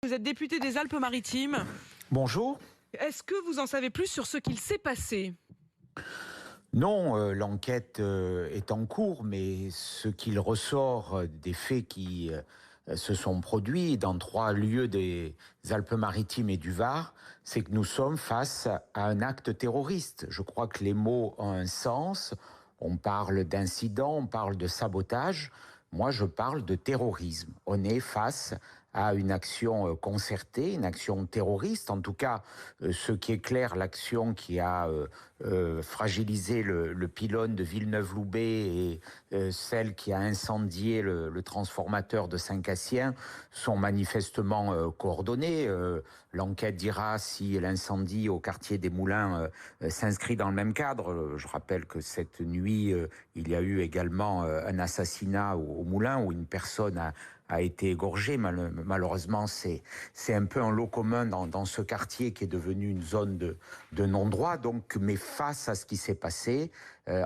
vous êtes député des Alpes-Maritimes. Bonjour. Est-ce que vous en savez plus sur ce qu'il s'est passé? Non, l'enquête est en cours, mais ce qu'il ressort des faits qui se sont produits dans 3 lieux des Alpes-Maritimes et du Var, c'est que nous sommes face à un acte terroriste. Je crois que les mots ont un sens. On parle d'incident, on parle de sabotage. Moi, je parle de terrorisme. On est face à une action concertée, une action terroriste. En tout cas, ce qui est clair, l'action qui a fragilisé le pylône de Villeneuve-Loubet et celle qui a incendié le transformateur de Saint-Cassien sont manifestement coordonnées. L'enquête dira si l'incendie au quartier des Moulins s'inscrit dans le même cadre. Je rappelle que cette nuit, il y a eu également un assassinat au Moulin où une personne a été égorgée. Malheureusement, c'est un peu un lot commun dans ce quartier qui est devenu une zone de non-droit. Donc, mais face à ce qui s'est passé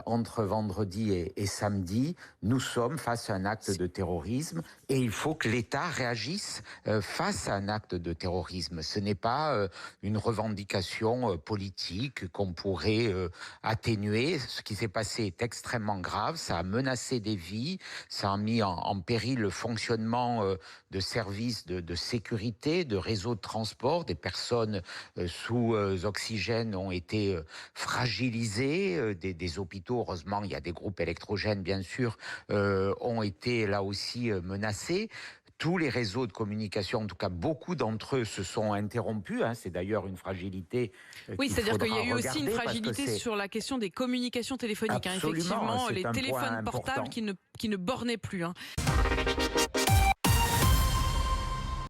entre vendredi et samedi, nous sommes face à un acte de terrorisme et il faut que l'État réagisse face à un acte de terrorisme. Ce n'est pas une revendication politique qu'on pourrait atténuer. Ce qui s'est passé est extrêmement grave. Ça a menacé des vies, ça a mis en péril le fonctionnement de services de sécurité, de réseaux de transport. Des personnes sous oxygène ont été fragilisées, des hôpitaux, heureusement il y a des groupes électrogènes bien sûr, ont été là aussi menacés. Tous les réseaux de communication, en tout cas beaucoup d'entre eux, se sont interrompus. C'est d'ailleurs une fragilité. Oui, c'est-à-dire qu'il y a eu aussi une fragilité sur la question des communications téléphoniques. Absolument, Effectivement, les téléphones portables important. qui ne bornaient plus.